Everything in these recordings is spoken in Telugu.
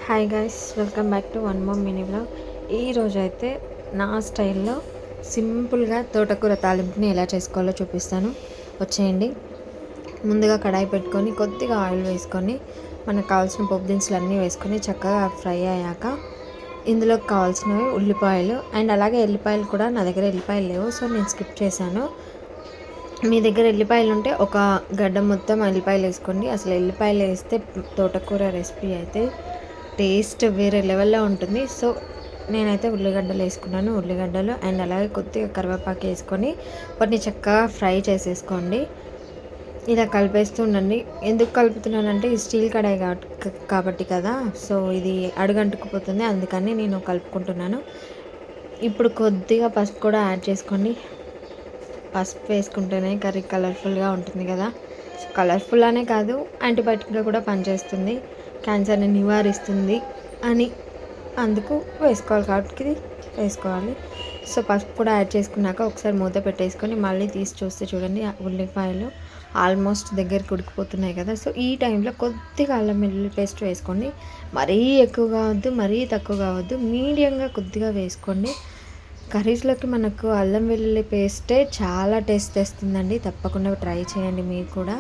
Hi guys, welcome back to one more mini blog. ఈరోజు అయితే నా స్టైల్లో సింపుల్గా తోటకూర తాలింపుని ఎలా చేసుకోవాలో చూపిస్తాను. వచ్చేయండి. ముందుగా కడాయి పెట్టుకొని కొద్దిగా ఆయిల్ వేసుకొని మనకు కావాల్సిన పోపు దినుసులు అన్నీ వేసుకొని చక్కగా ఫ్రై అయ్యాక ఇందులోకి కావాల్సినవి ఉల్లిపాయలు అండ్ అలాగే ఎల్లిపాయలు కూడా. నా దగ్గర ఎల్లిపాయలు లేవు, సో నేను స్కిప్ చేశాను. మీ దగ్గర ఎల్లిపాయలు ఉంటే ఒక గడ్డ మొత్తం ఎల్లిపాయలు వేసుకోండి. అసలు ఎల్లిపాయలు వేస్తే తోటకూర రెసిపీ అయితే టేస్ట్ వేరే లెవెల్లో ఉంటుంది. సో నేనైతే ఉల్లిగడ్డలు వేసుకున్నాను. ఉల్లిగడ్డలు అండ్ అలాగే కొద్దిగా కరివేపాకు వేసుకొని వాటిని చక్కగా ఫ్రై చేసేసుకోండి. ఇలా కలిపేస్తూ ఉండండి. ఎందుకు కలుపుతున్నానంటే ఈ స్టీల్ కడాయి కాబట్టి కదా, సో ఇది అడుగంటుకుపోతుంది, అందుకని నేను కలుపుకుంటున్నాను. ఇప్పుడు కొద్దిగా పసుపు కూడా యాడ్ చేసుకోండి. పసుపు వేసుకుంటేనే కర్రీ కలర్ఫుల్గా ఉంటుంది కదా. సో కలర్ఫుల్ అనే కాదు, యాంటీబయాటిక్గా కూడా పనిచేస్తుంది, క్యాన్సర్ని నివారిస్తుంది అని అందుకు వేసుకోవాలి, కాబట్టి ఇది వేసుకోవాలి. సో పసుపు కూడా యాడ్ చేసుకున్నాక ఒకసారి మూత పెట్టేసుకొని మళ్ళీ తీసి చూస్తే చూడండి ఉల్లిపాయలు ఆల్మోస్ట్ దగ్గరికి ఉడికిపోతున్నాయి కదా. సో ఈ టైంలో కొద్దిగా అల్లం వెల్లుల్లి పేస్ట్ వేసుకోండి. మరీ ఎక్కువ కావద్దు, మరీ తక్కువ కావద్దు, మీడియంగా కొద్దిగా వేసుకోండి. కర్రీస్లోకి మనకు అల్లం వెల్లుల్లి పేస్టే చాలా టేస్ట్ తెస్తుందండి. తప్పకుండా ట్రై చేయండి మీరు కూడా.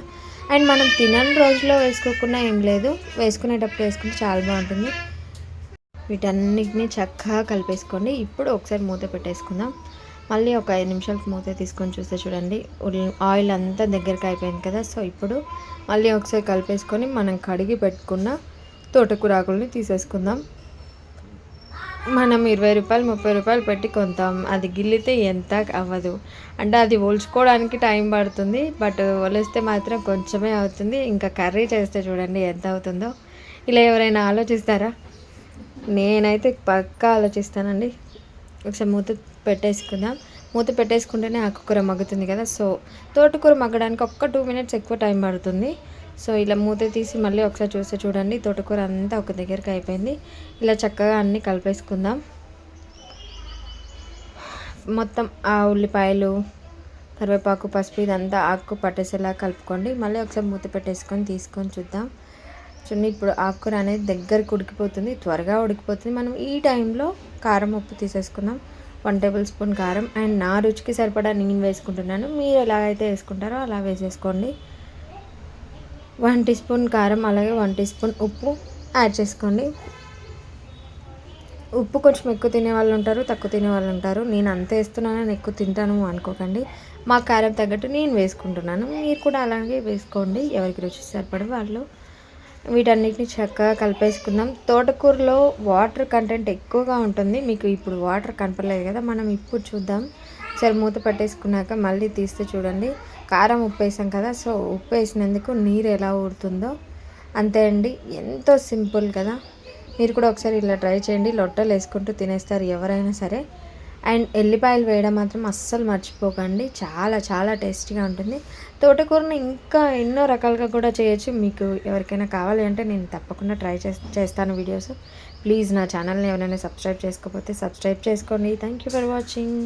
అండ్ మనం తినని రోజులో వేసుకోకుండా ఏం లేదు, వేసుకునేటప్పుడు వేసుకుంటే చాలా బాగుంటుంది. వీటన్నిటిని చక్కగా కలిపేసుకోండి. ఇప్పుడు ఒకసారి మూత పెట్టేసుకుందాం. మళ్ళీ ఒక 5 నిమిషాలకు మూత తీసుకొని చూస్తే చూడండి ఆయిల్ అంతా దగ్గరికి అయిపోయింది కదా. సో ఇప్పుడు మళ్ళీ ఒకసారి కలిపేసుకొని మనం కడిగి పెట్టుకున్న తోటకూర ఆకుల్ని తీసేసుకుందాం. మనం 20 రూపాయలు 30 రూపాయలు పెట్టి కొంటాం, అది గిల్లితే ఎంత అవ్వదు. అంటే అది ఒలుచుకోవడానికి టైం పడుతుంది, బట్ ఒలిస్తే మాత్రం కొంచెమే అవుతుంది. ఇంకా కర్రీ చేస్తే చూడండి ఎంత అవుతుందో. ఇలా ఎవరైనా ఆలోచిస్తారా? నేనైతే పక్కా ఆలోచిస్తానండి. ఒకసారి మూత పెట్టేసుకుందాం. మూత పెట్టేసుకుంటేనే ఆకుకూర మగ్గుతుంది కదా. సో తోటకూర మగ్గడానికి ఒక్క 2 మినిట్స్ ఎక్కువ టైం పడుతుంది. సో ఇలా మూత తీసి మళ్ళీ ఒకసారి చూస్తే చూడండి తోటకూర అంతా ఒక దగ్గరికి అయిపోయింది. ఇలా చక్కగా అన్నీ కలిపేసుకుందాం. మొత్తం ఆ ఉల్లిపాయలు, కరివేపాకు, పసుపు ఇదంతా ఆకు పట్టేసేలా కలుపుకోండి. మళ్ళీ ఒకసారి మూత పెట్టేసుకొని తీసుకొని చూద్దాం. చూడండి ఇప్పుడు ఆకుకూర అనేది దగ్గరకు ఉడికిపోతుంది, త్వరగా ఉడికిపోతుంది. మనం ఈ టైంలో కారం, ఉప్పు తీసేసుకుందాం. 1 టేబుల్ స్పూన్ కారం అండ్ నా రుచికి సరిపడా నేను వేసుకుంటున్నాను. మీరు ఎలాగైతే వేసుకుంటారో అలా వేసేసుకోండి. 1 టీ స్పూన్ కారం అలాగే 1 టీ స్పూన్ ఉప్పు యాడ్ చేసుకోండి. ఉప్పు కొంచెం ఎక్కువ తినే వాళ్ళు ఉంటారు, తక్కువ తినే వాళ్ళు ఉంటారు. నేను అంత వేస్తున్నాను, నేను ఎక్కువ తింటాను అనుకోకండి. మా కారం తగ్గట్టు నేను వేసుకుంటున్నాను, మీరు కూడా అలాగే వేసుకోండి, ఎవరికి రుచి సరిపడే వాళ్ళు. వీటన్నిటిని చక్కగా కలిపేసుకుందాం. తోటకూరలో వాటర్ కంటెంట్ ఎక్కువగా ఉంటుంది, మీకు ఇప్పుడు వాటర్ కనపడలేదు కదా. మనం ఇప్పుడు చూద్దాం. సరే మూత పట్టేసుకున్నాక మళ్ళీ తీస్తే చూడండి కారం, ఉప్పు వేసాం కదా. సో ఉప్పు వేసినందుకు నీరు ఎలా ఊరుతుందో అంతే అండి. ఎంతో సింపుల్ కదా. మీరు కూడా ఒకసారి ఇలా ట్రై చేయండి. లొట్టలు వేసుకుంటూ తినేస్తారు ఎవరైనా సరే. అండ్ ఎల్లిపాయలు వేయడం మాత్రం అస్సలు మర్చిపోకండి, చాలా చాలా టేస్టీగా ఉంటుంది. తోటకూరని ఇంకా ఎన్నో రకాలుగా కూడా చేయొచ్చు. మీకు ఎవరికైనా కావాలి అంటే నేను తప్పకుండా ట్రై చేస్తాను వీడియోస్. ప్లీజ్ నా ఛానల్ని ఎవరైనా సబ్స్క్రైబ్ చేసుకోకపోతే సబ్స్క్రైబ్ చేసుకోండి. Thank you for watching.